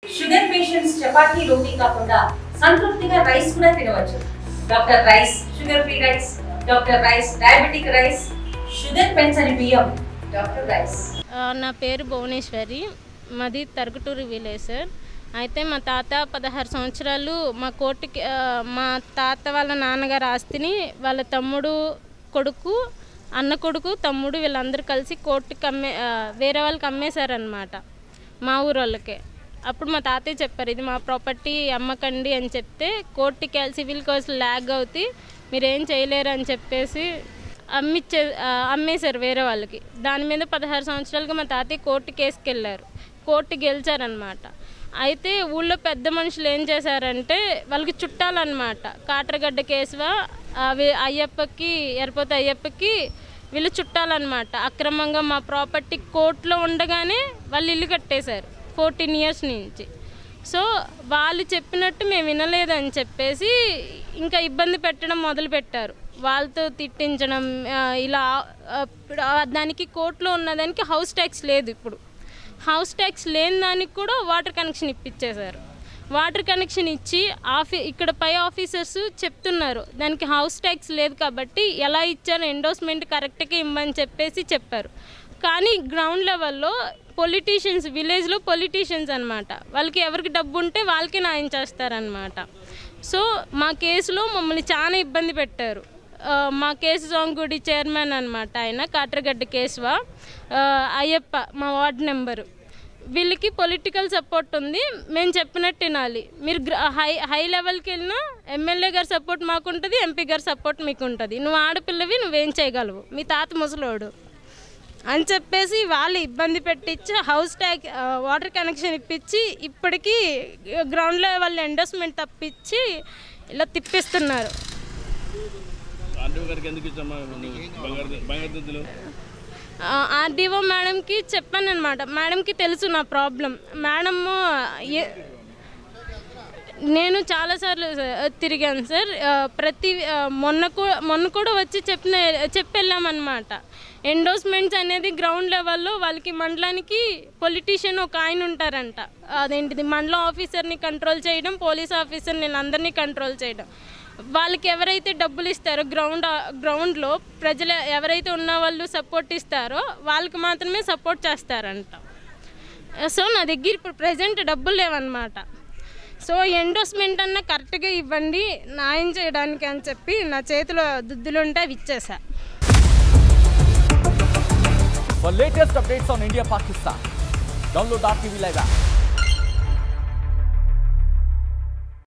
Sugar patients chapati రోటీ కాకుండా సంతృప్తిగా rice కూడా తినవచ్చు. Doctor rice, sugar free rice, doctor rice, diabetic rice, sugar పెంచని బియ్యం, డాక్టర్ రైస్. నా పేరు భువనేశ్వరి, మాది తరుగుటూరు విలేజ్ సార్. అయితే మా తాత 16 సంవత్సరాలు మా తాత వాళ్ళ నాన్నగారు ఆస్తిని వాళ్ళ తమ్ముడు కొడుకు, అన్న కొడుకు, తమ్ముడు వీళ్ళందరూ కలిసి కోర్టుకి వేరే వాళ్ళకి అమ్మేశారనమాట, మా ఊరోళ్ళకే. అప్పుడు మా తాతయ్య చెప్పారు, ఇది మా ప్రాపర్టీ అమ్మకండి అని చెప్తే కోర్టుకి సివిల్ కేసులు ల్యాగ్ అవుతాయి, మీరేం చేయలేరు అని చెప్పేసి అమ్మేశారు వేరే వాళ్ళకి. దాని మీద 16 సంవత్సరాలుగా మా తాతయ్య కోర్టు కేసుకి వెళ్ళారు, కోర్టు గెలిచారనమాట. అయితే ఊళ్ళో పెద్ద మనుషులు ఏం చేశారంటే వాళ్ళకి చుట్టాలన్నమాట. కాట్రగడ్డ కేసువా అయ్యప్పకి, ఎరపోతే అయ్యప్పకి వీళ్ళు చుట్టాలన్నమాట. అక్రమంగా మా ప్రాపర్టీ కోర్టులో ఉండగానే వాళ్ళు ఇల్లు కట్టేశారు 14 ఇయర్స్ నుంచి. సో వాళ్ళు చెప్పినట్టు మేము వినలేదని చెప్పేసి ఇంకా ఇబ్బంది పెట్టడం మొదలుపెట్టారు, వాళ్ళతో తిట్టించడం. ఇలా దానికి కోర్టులో ఉన్నదానికి హౌస్ ట్యాక్స్ లేదు. ఇప్పుడు హౌస్ ట్యాక్స్ లేని దానికి కూడా వాటర్ కనెక్షన్ ఇప్పించేశారు. వాటర్ కనెక్షన్ ఇచ్చి ఇక్కడ పై ఆఫీసర్స్ చెప్తున్నారు దానికి హౌస్ ట్యాక్స్ లేదు కాబట్టి ఎలా ఇచ్చారు, ఎండోర్స్మెంట్ కరెక్ట్గా ఇమ్మని చెప్పేసి చెప్పారు. కానీ గ్రౌండ్ లెవెల్లో పొలిటీషియన్స్, విలేజ్లో పొలిటీషియన్స్ అనమాట, వాళ్ళకి ఎవరికి డబ్బు ఉంటే వాళ్ళకి న్యాయం చేస్తారనమాట. సో మా కేసులో మమ్మల్ని చాలా ఇబ్బంది పెట్టారు. మా కేసు సాంగుడి చైర్మన్ అనమాట ఆయన, కాట్రగడ్డ కేసువా అయ్యప్ప మా వార్డు నెంబరు. వీళ్ళకి పొలిటికల్ సపోర్ట్ ఉంది, మేము చెప్పినట్టు వినాలి. మీరు హై లెవెల్కి వెళ్ళినా ఎమ్మెల్యే గారి సపోర్ట్ మాకు ఉంటుంది, ఎంపీ గారి సపోర్ట్ మీకు ఉంటుంది. నువ్వు ఆడపిల్లవి, నువ్వేం చేయగలవు, మీ తాత ముసలోడు అని చెప్పేసి వాళ్ళు ఇబ్బంది పెట్టించి హౌస్ ట్యాక్స్, వాటర్ కనెక్షన్ ఇప్పించి ఇప్పటికీ గ్రౌండ్ లెవెల్ ఎండోర్స్మెంట్ తప్పించి ఇలా తిప్పిస్తున్నారు. ఆర్డీఓ మేడంకి చెప్పాను అనమాట, మేడంకి తెలుసు నా ప్రాబ్లం. మేడము నేను చాలాసార్లు తిరిగాను సార్, మొన్న కూడా వచ్చి చెప్పెళ్ళామన్నమాట. ఎండోర్స్మెంట్స్ అనేది గ్రౌండ్ లెవెల్లో వాళ్ళకి మండలానికి పొలిటీషియన్ ఒక ఆయన ఉంటారంట, అదేంటిది మండలం ఆఫీసర్ని కంట్రోల్ చేయడం, పోలీస్ ఆఫీసర్ని వీళ్ళందరినీ కంట్రోల్ చేయడం. వాళ్ళకి ఎవరైతే డబ్బులు ఇస్తారో గ్రౌండ్లో ప్రజలు ఎవరైతే ఉన్న వాళ్ళు సపోర్ట్ ఇస్తారో వాళ్ళకి మాత్రమే సపోర్ట్ చేస్తారంట. సో నా దగ్గర ఇప్పుడు ప్రజెంట్ డబ్బులు లేవన్నమాట. సో ఎండోర్స్మెంట్ అన్న కరెక్ట్గా ఇవ్వండి న్యాయం చేయడానికి అని చెప్పి నా చేతిలో దుద్దులు ఉంటే అవి ఇచ్చేసా. For latest updates on India Pakistan, download our TV Live app.